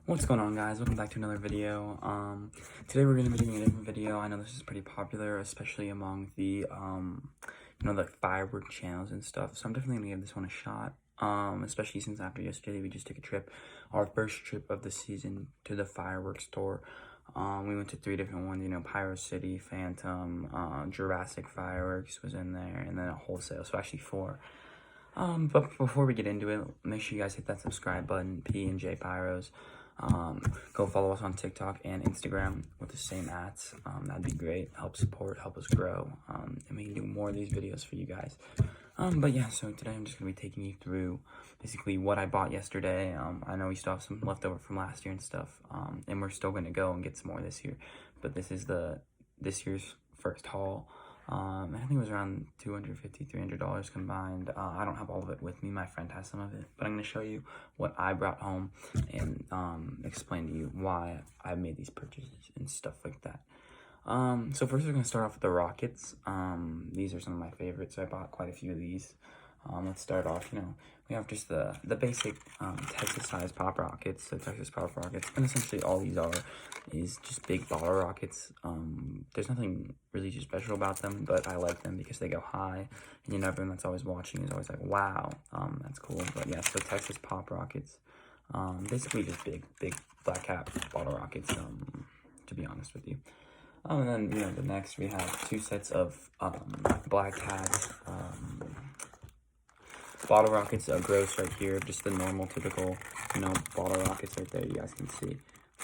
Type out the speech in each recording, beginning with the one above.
What's going on, guys? Welcome back to another video. Today we're going to be doing a different video. I know this is pretty popular, especially among the the firework channels and stuff, so I'm definitely going to give this one a shot. Especially since after yesterday we just took a trip, our first trip of the season, to the fireworks store. We went to 3 different ones, Pyro City, Phantom, Jurassic Fireworks was in there, and then a wholesale, so actually 4. But before we get into it, make sure you guys hit that subscribe button, P&J Pyros. Go follow us on TikTok and Instagram with the same ads. That'd be great. Help support, help us grow. And we can do more of these videos for you guys. But yeah, so today I'm just going to be taking you through basically what I bought yesterday. I know we still have some leftover from last year and stuff. And we're still going to go and get some more this year. But this is this year's first haul. I think it was around $250, $300 combined. I don't have all of it with me. My friend has some of it, but I'm going to show you what I brought home and explain to you why I made these purchases and stuff like that. So first we're going to start off with the rockets. These are some of my favorites. I bought quite a few of these. Let's start off, we have just the basic Texas size pop rockets, the Texas pop rockets, and essentially all these is just big bottle rockets. There's nothing really too special about them, but I like them because they go high, and everyone that's always watching is always like, wow, that's cool. But yeah, so Texas pop rockets, basically just big black cap bottle rockets, to be honest with you. And then, the next we have 2 sets of black hat bottle rockets, gross right here, just the normal, typical, bottle rockets right there, you guys can see.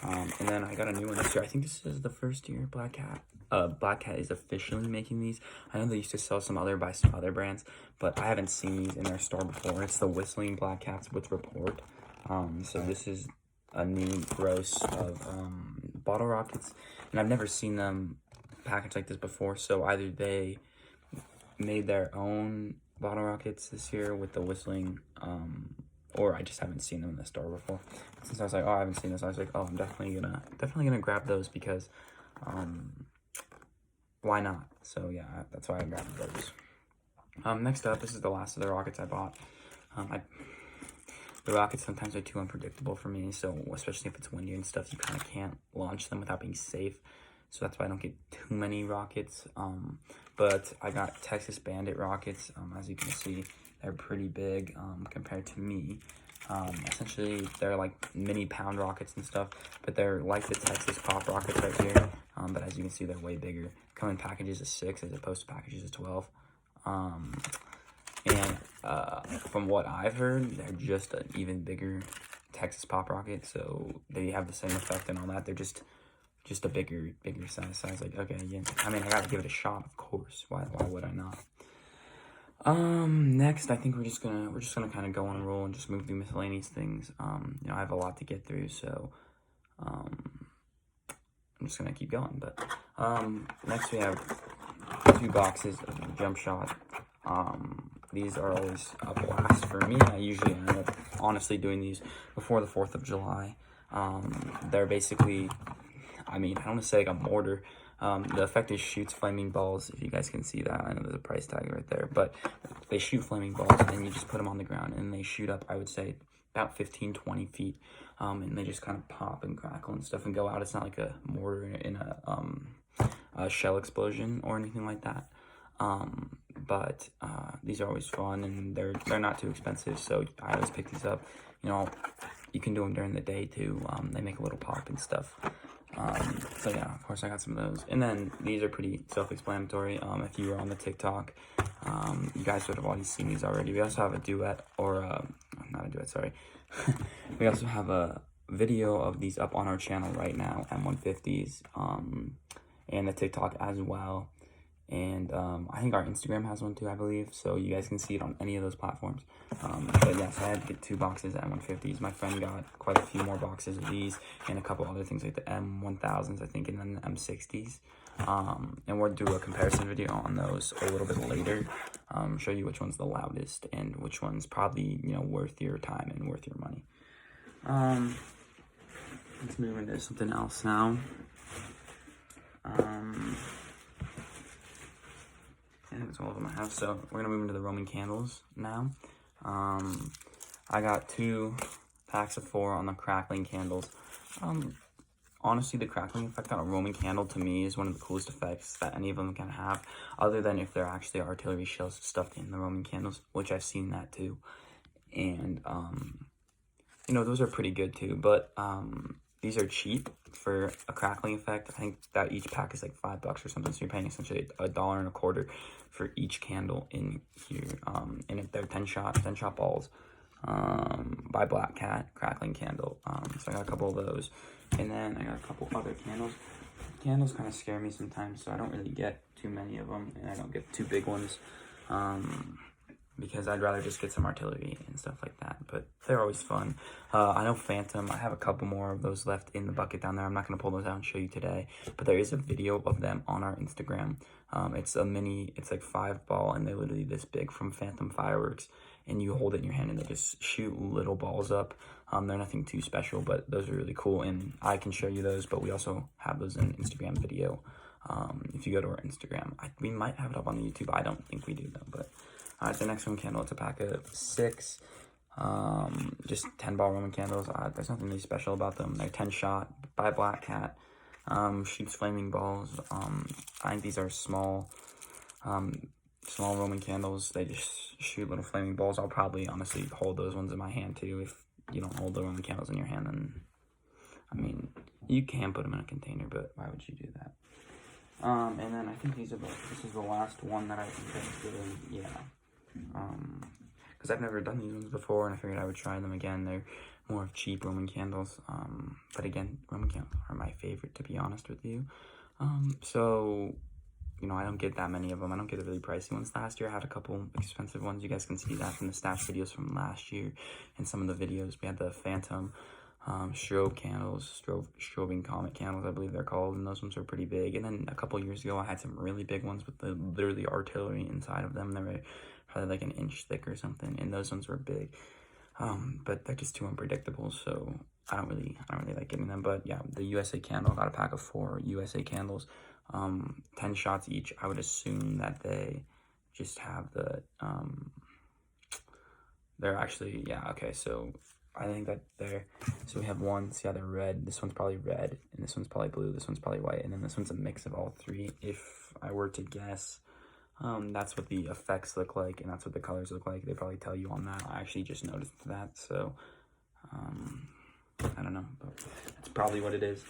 And then I got a new one this year. I think this is the first year Black Cat is officially making these. I know they used to sell some other brands, but I haven't seen these in their store before. It's the Whistling Black Cats with Report. So this is a new gross of bottle rockets, and I've never seen them packaged like this before. So either they made their own bottle rockets this year with the Whistling, or I just haven't seen them in the store before. Since I was like, oh, I haven't seen this, I was like, oh, I'm definitely gonna grab those because why not? So yeah, that's why I grabbed those. Next up, this is the last of the rockets I bought. The rockets sometimes are too unpredictable for me, so especially if it's windy and stuff, you kind of can't launch them without being safe. So that's why I don't get too many rockets. But I got Texas Bandit rockets. As you can see, they're pretty big compared to me. Essentially, they're like mini pound rockets and stuff, but they're like the Texas pop rockets right here. But as you can see, they're way bigger. Come in packages of 6 as opposed to packages of 12. And from what I've heard, they're just an even bigger Texas pop rocket, so they have the same effect and all that. They're just a bigger size. Like, okay, yeah, I mean, I gotta give it a shot, of course. Why would I not? Next, I think we're just gonna kind of go on a roll and just move through miscellaneous things. I have a lot to get through, so I'm just gonna keep going. But next we have 2 boxes of Jump Shot. These are always a blast for me. I usually end up honestly doing these before the 4th of July. They're basically, I don't want to say like a mortar. The effect is shoots flaming balls, if you guys can see that. I know there's a price tag right there, but they shoot flaming balls, and you just put them on the ground, and they shoot up, I would say, about 15-20 feet, and they just kind of pop and crackle and stuff and go out. It's not like a mortar in a shell explosion or anything like that. But these are always fun, and they're not too expensive, so I always pick these up. You can do them during the day too. They make a little pop and stuff. So yeah, of course I got some of those. And then these are pretty self-explanatory. If you were on the TikTok, you guys would have already seen these already. We also have a duet, or not a duet, sorry. We also have a video of these up on our channel right now, M150s, and the TikTok as well. And I think our Instagram has one too, I believe, so you guys can see it on any of those platforms. But yes, I had to get 2 boxes of M150s. My friend got quite a few more boxes of these and a couple other things like the M1000s, I think, and then the M60s. And we'll do a comparison video on those a little bit later. Show you which one's the loudest and which one's probably, worth your time and worth your money. Let's move into something else now. And that's all of them I have. So we're gonna move into the Roman candles now. I got 2 packs of 4 on the Crackling Candles. Honestly, the crackling effect on a Roman candle to me is one of the coolest effects that any of them can have, other than if they're actually artillery shells stuffed in the Roman candles, which I've seen that too. And, you know, those are pretty good too, but these are cheap for a crackling effect. I think that each pack is like $5 or something, so you're paying essentially $1.25 for each candle in here. And if they're 10 shot balls by Black Cat, Crackling Candle. So I got a couple of those. And then I got a couple other candles. Candles kind of scare me sometimes, so I don't really get too many of them, and I don't get too big ones, because I'd rather just get some artillery and stuff like that, but they're always fun. I know Phantom, I have a couple more of those left in the bucket down there. I'm not going to pull those out and show you today, but there is a video of them on our Instagram. It's a mini, it's like 5-ball, and they're literally this big from Phantom Fireworks, and you hold it in your hand and they just shoot little balls up. They're nothing too special, but those are really cool, and I can show you those, but we also have those in an Instagram video. If you go to our Instagram, we might have it up on the YouTube. I don't think we do though, but alright, the next Roman candle, it's a pack of 6, just 10-ball Roman candles. There's nothing really special about them. They're 10 shot by Black Cat, shoots flaming balls. I think these are small Roman candles. They just shoot little flaming balls. I'll probably honestly hold those ones in my hand too. If you don't hold the Roman candles in your hand, then, I mean, you can put them in a container, but why would you do that? And then I think this is the last one that I think I'm doing, yeah. Because I've never done these ones before, and I figured I would try them again. They're more of cheap Roman candles, but again, Roman candles are my favorite, to be honest with you. So, you know, I don't get that many of them. I don't get the really pricey ones. Last year I had a couple expensive ones. You guys can see that from the stash videos from last year. And some of the videos, we had the Phantom strobe candles, strobing comet candles, I believe they're called, and those ones are pretty big. And then a couple years ago I had some really big ones with the literally artillery inside of them. They were probably like an inch thick or something, and those ones were big. But they're just too unpredictable, so I don't really like getting them. But yeah, the USA candle, got a pack of 4 USA candles, 10 shots each. I would assume that they just have the they're actually, yeah, okay, so I think that so we have one, see how they're red, this one's probably red, and this one's probably blue, this one's probably white, and then this one's a mix of all 3, if I were to guess. That's what the effects look like, and that's what the colors look like. They probably tell you on that. I actually just noticed that, so I don't know, but that's probably what it is.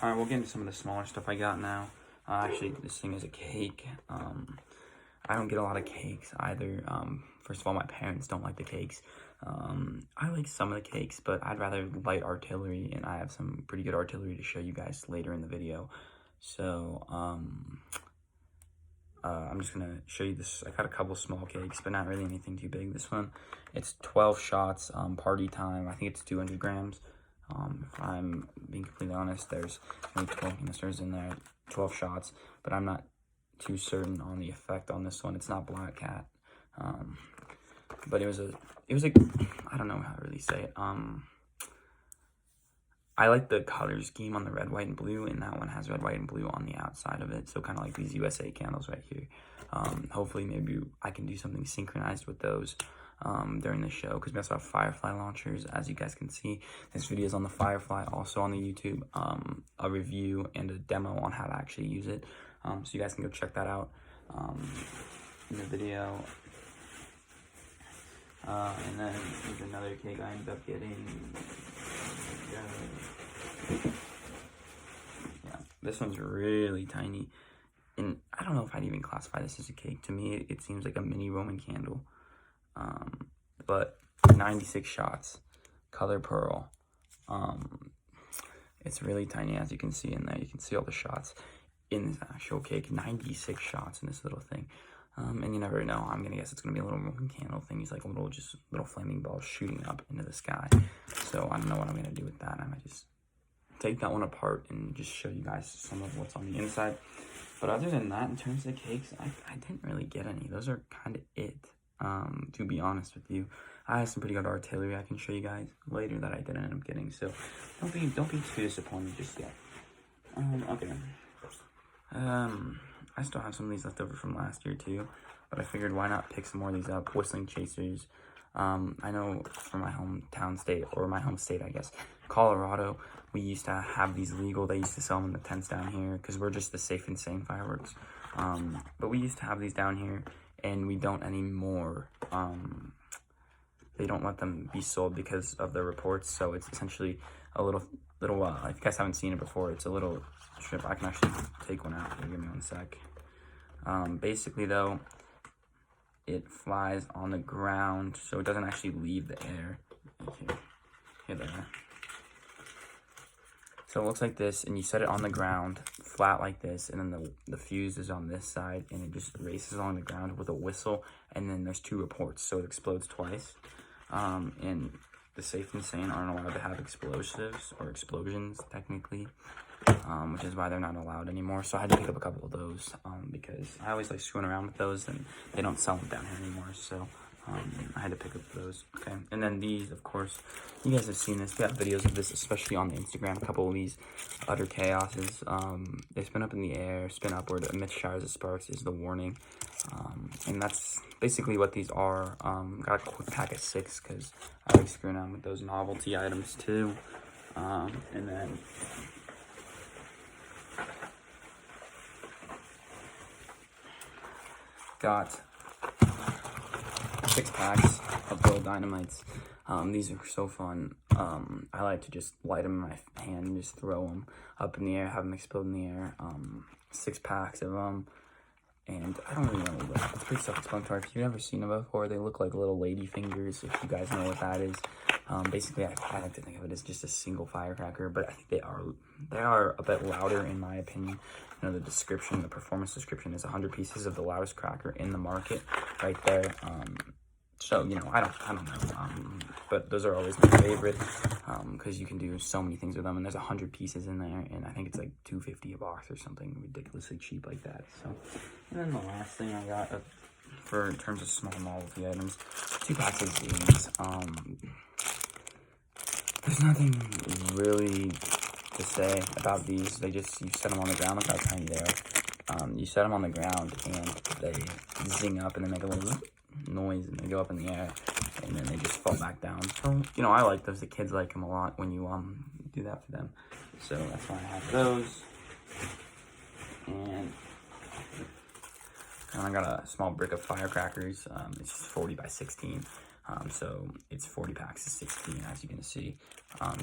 Alright, we'll get into some of the smaller stuff I got now. Actually, this thing is a cake. I don't get a lot of cakes either. First of all, my parents don't like the cakes. I like some of the cakes, but I'd rather light artillery, and I have some pretty good artillery to show you guys later in the video. So, I'm just gonna show you this. I got a couple small cakes, but not really anything too big. This one, it's 12 shots, party time. I think it's 200 grams. If I'm being completely honest, there's only 12 canisters in there, 12 shots, but I'm not too certain on the effect on this one. It's not Black Cat, but it was like, I don't know how to really say it. I like the color scheme on the red, white, and blue, and that one has red, white, and blue on the outside of it, so kind of like these USA candles right here. Hopefully maybe I can do something synchronized with those during the show, because we also have Firefly launchers, as you guys can see. This video is on the Firefly, also on the YouTube, a review and a demo on how to actually use it, so you guys can go check that out in the video. And then there's another cake I ended up getting. Yeah, this one's really tiny, and I don't know if I'd even classify this as a cake. To me, it seems like a mini Roman candle, but 96 shots, color pearl. It's really tiny, as you can see in there. You can see all the shots in this actual cake. 96 shots in this little thing. And you never know. I'm gonna guess it's gonna be a little Roman candle thing. It's like a little flaming balls shooting up into the sky. So I don't know what I'm gonna do with that. I might just take that one apart and just show you guys some of what's on the inside. But other than that, in terms of the cakes, I didn't really get any. Those are kind of it, to be honest with you. I have some pretty good artillery I can show you guys later that I didn't end up getting. So don't be too disappointed just yet. Okay. I still have some of these left over from last year too, but I figured why not pick some more of these up. Whistling Chasers, I know from my hometown state, or my home state, I guess, Colorado, we used to have these legal. They used to sell them in the tents down here because we're just the safe and sane fireworks. But we used to have these down here, and we don't anymore. They don't let them be sold because of the reports. So it's essentially a little. If you guys haven't seen it before, it's a little strip. I can actually take one out here. Give me one sec. Basically, though, it flies on the ground, so it doesn't actually leave the air. Here, there. So it looks like this, and you set it on the ground, flat like this, and then the fuse is on this side, and it just races along the ground with a whistle, and then there's 2 reports, so it explodes twice. And the safe and sane aren't allowed to have explosives, or explosions, technically, which is why they're not allowed anymore. So I had to pick up a couple of those, because I always like screwing around with those, and they don't sell them down here anymore, so I had to pick up those. Okay, and then these, of course, you guys have seen this. We have videos of this, especially on the Instagram. A couple of these utter chaoses. They spin up in the air, spin upward, emit showers of sparks is the warning. And that's basically what these are. Got a quick pack of 6 because I like screwing around with those novelty items too. And then got 6 packs of Pack Dynamites. These are so fun. I like to just light them in my hand and just throw them up in the air, have them explode in the air. 6 packs of them. And I don't really know, but it's pretty self-explanatory. If you've never seen them before, they look like little lady fingers, if you guys know what that is. Basically, I like to think of it as just a single firecracker, but I think they are a bit louder, in my opinion. You know, the description, the performance description is 100 pieces of the loudest cracker in the market, right there. So, you know, I don't know, but those are always my favorite, because you can do so many things with them, and there's 100 pieces in there, and I think it's like $2.50 a box or something ridiculously cheap like that. So, and then the last thing I got for in terms of small novelty items, 2 packs of these. There's nothing really to say about these. They just, you set them on the ground. Look how tiny they are. You set them on the ground, and they zing up, and they make a little noise, and they go up in the air, and then they just fall back down. So, you know, I like those. The kids like them a lot when you do that for them. So that's why I have those. And I got a small brick of firecrackers. It's 40 by 16. So it's 40 packs of 16, as you can see,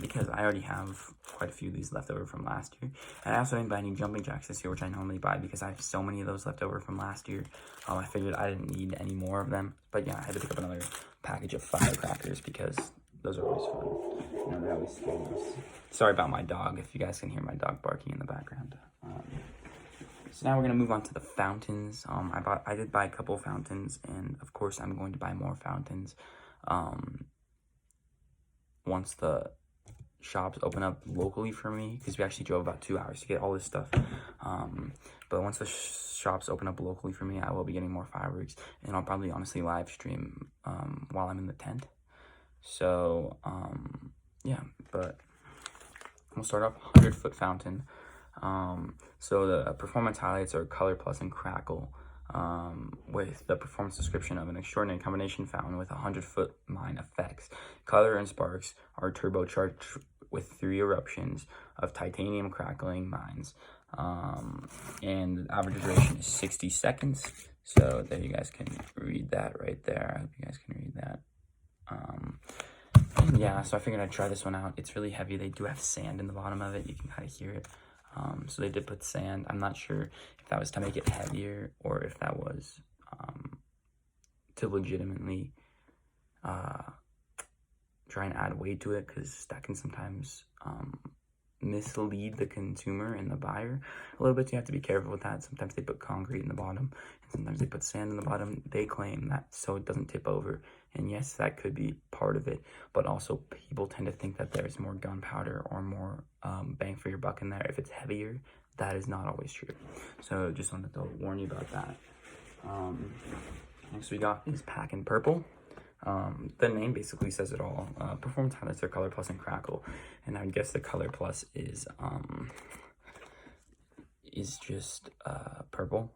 because I already have quite a few of these left over from last year. And I also didn't buy any jumping jacks this year, which I normally buy because I have so many of those left over from last year. I figured I didn't need any more of them. But yeah, I had to pick up another package of firecrackers because those are always fun. You know, they're always fun. Sorry about my dog, if you guys can hear my dog barking in the background. So now we're going to move on to the fountains. I did buy a couple of fountains, and of course I'm going to buy more fountains once the shops open up locally for me, because we actually drove about 2 hours to get all this stuff. But once the shops open up locally for me, I will be getting more fireworks, and I'll probably honestly live stream while I'm in the tent. So yeah, but we'll start off 100-foot fountain. So the Performa Tides are color plus and crackle, with the performance description of an extraordinary combination fountain with 100-foot mine effects. Color and sparks are turbocharged with 3 eruptions of titanium crackling mines. And the average duration is 60 seconds. So there, you guys can read that right there. I hope you guys can read that. Yeah, so I figured I'd try this one out. It's really heavy. They do have sand in the bottom of it. You can kind of hear it. So they did put sand. I'm not sure if that was to make it heavier or if that was to legitimately try and add weight to it, because that can sometimes mislead the consumer and the buyer a little bit. You have to be careful with that. Sometimes they put concrete in the bottom, and sometimes they put sand in the bottom. They claim that so it doesn't tip over, and yes, that could be part of it, but also people tend to think that there's more gunpowder or more bang for your buck in there if it's heavier. That is not always true, so just wanted to warn you about that. Next we got is Pack in Purple. The name basically says it all. Performa Tides are color plus and crackle, and I would guess the color plus is just purple.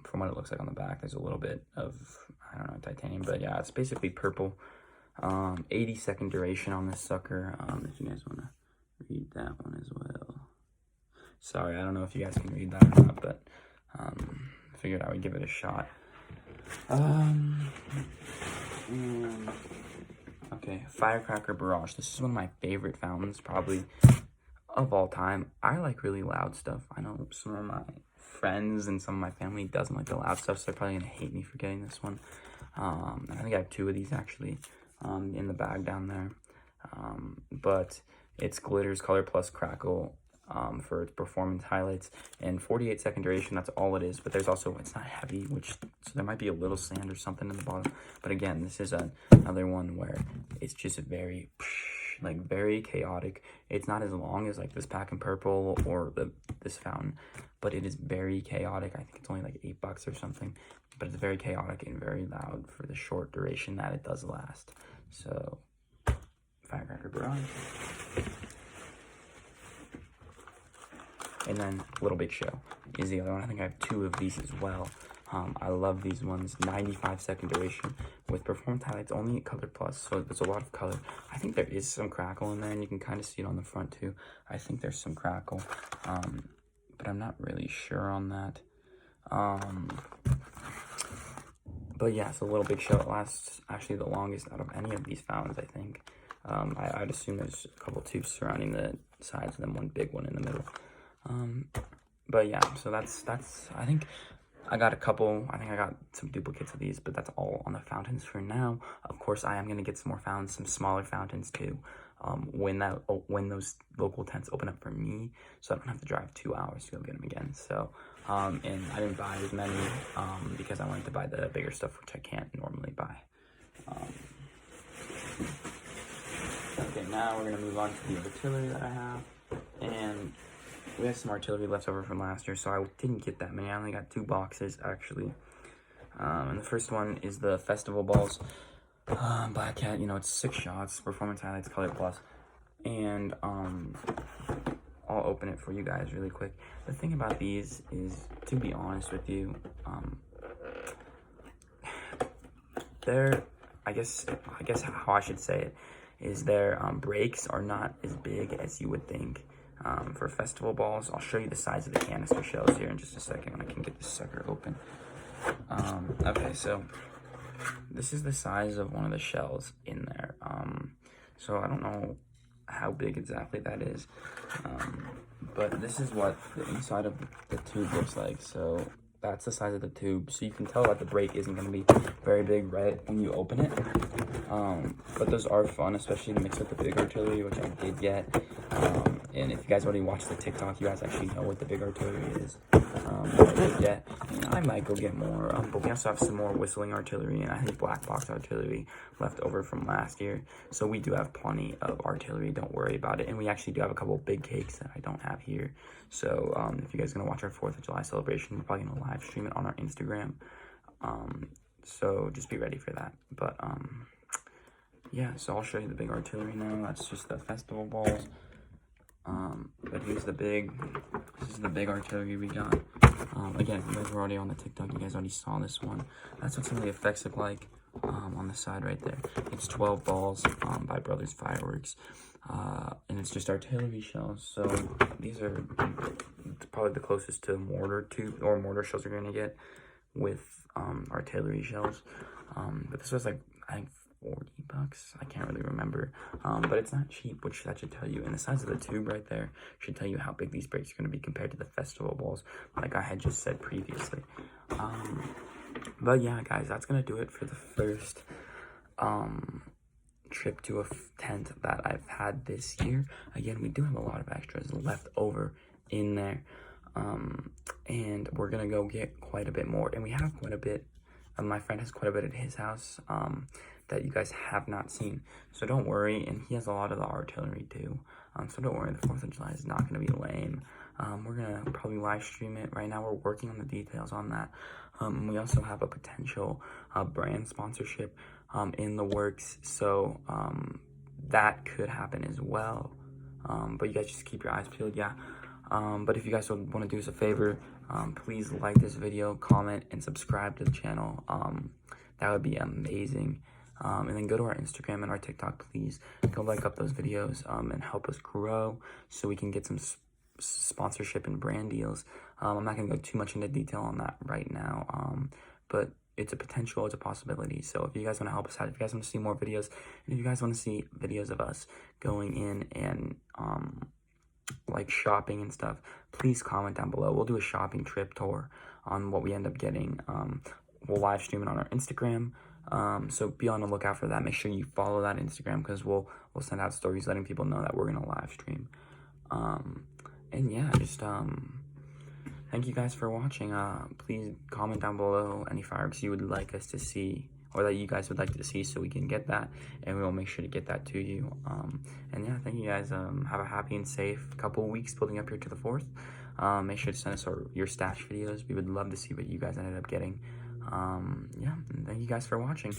From what it looks like on the back, there's a little bit of, I don't know, titanium, but yeah, it's basically purple. 80-second duration on this sucker. If you guys want to read that one as well. Sorry, I don't know if you guys can read that or not, but figured I would give it a shot. Okay, Firecracker Barrage. This is one of my favorite fountains, probably of all time. I like really loud stuff. I know some of my friends and some of my family doesn't like the loud stuff, so they're probably gonna hate me for getting this one. I think I have 2 of these actually in the bag down there. But it's glitters, color plus crackle for its performance highlights, and 48-second duration. That's all it is. But there's also, it's not heavy, so there might be a little sand or something in the bottom. But again, this is another one where it's just very chaotic. It's not as long as like this Pack in Purple or this fountain, but it is very chaotic. I think it's only like $8 or something, but it's very chaotic and very loud for the short duration that it does last. So Firecracker Barrage. And then Little Big Show is the other one. I think I have 2 of these as well. I love these ones. 95-second duration with Performa Tides, only color plus, so there's a lot of color. I think there is some crackle in there, and you can kind of see it on the front too. I think there's some crackle, but I'm not really sure on that. But yeah, so Little Big Show lasts actually the longest out of any of these fountains, I think. I'd assume there's a couple tubes surrounding the sides and then one big one in the middle. But yeah, so that's I think I got some duplicates of these, but that's all on the fountains for now. Of course, I am going to get some more fountains, some smaller fountains too, when those local tents open up for me, so I don't have to drive 2 hours to go get them again. So, and I didn't buy as many, because I wanted to buy the bigger stuff, which I can't normally buy. Okay, now we're going to move on to the artillery that I have, and we have some artillery left over from last year, so I didn't get that many. I only got 2 boxes, actually. And the first one is the Festival Balls Black Cat. You know, it's 6 shots, Performance Highlights, Color Plus. And I'll open it for you guys really quick. The thing about these is, to be honest with you, I guess how I should say it is their breaks are not as big as you would think. For festival balls, I'll show you the size of the canister shells here in just a second when I can get this sucker open. Okay, so this is the size of one of the shells in there. So I don't know how big exactly that is, but this is what the inside of the tube looks like. So that's the size of the tube, so you can tell that the break isn't going to be very big right when you open it. But those are fun, especially to mix with the big artillery, which I did get. And if you guys already watched the TikTok, you guys actually know what the big artillery is. I might go get more, but we also have some more whistling artillery and I think black box artillery left over from last year. So we do have plenty of artillery, don't worry about it. And we actually do have a couple big cakes that I don't have here. So if you guys are going to watch our 4th of July celebration, we're probably going to live stream it on our Instagram. So just be ready for that. But yeah, so I'll show you the big artillery now. That's just the festival balls. But here's this is the big artillery we got. Again, you guys were already on the TikTok, you guys already saw this one. That's what some of the effects look like on the side right there. It's 12 balls by Brothers Fireworks. And it's just artillery shells. So these are probably the closest to mortar shells you're gonna get with artillery shells. But this was like, I think, $40. I can't really remember, but it's not cheap, which that should tell you. And the size of the tube right there should tell you how big these breaks are going to be compared to the festival balls, like I had just said previously. But yeah, guys, that's going to do it for the first trip to a tent that I've had this year. Again, we do have a lot of extras left over in there, and we're going to go get quite a bit more. And we have quite a bit. My friend has quite a bit at his house that you guys have not seen, so don't worry. And he has a lot of the artillery too, so don't worry, the 4th of July is not going to be lame. We're going to probably live stream it. Right now we're working on the details on that. We also have a potential brand sponsorship in the works, so that could happen as well. But you guys just keep your eyes peeled. Yeah. But if you guys want to do us a favor, please like this video, comment, and subscribe to the channel. That would be amazing. And then go to our Instagram and our TikTok, please. Go like up those videos and help us grow so we can get some sponsorship and brand deals. I'm not going to go too much into detail on that right now, but it's a potential, it's a possibility. So if you guys want to help us out, if you guys want to see more videos, and if you guys want to see videos of us going in and like shopping and stuff, please comment down below. We'll do a shopping trip tour on what we end up getting. We'll live stream it on our Instagram. So be on the lookout for that. Make sure you follow that Instagram, because we'll send out stories letting people know that we're gonna live stream. And yeah, just thank you guys for watching. Please comment down below any fireworks you would like us to see, or that you guys would like to see, so we can get that, and we will make sure to get that to you. And yeah, thank you guys. Have a happy and safe couple weeks building up here to the 4th. Make sure to send us your stash videos. We would love to see what you guys ended up getting. Yeah, and thank you guys for watching.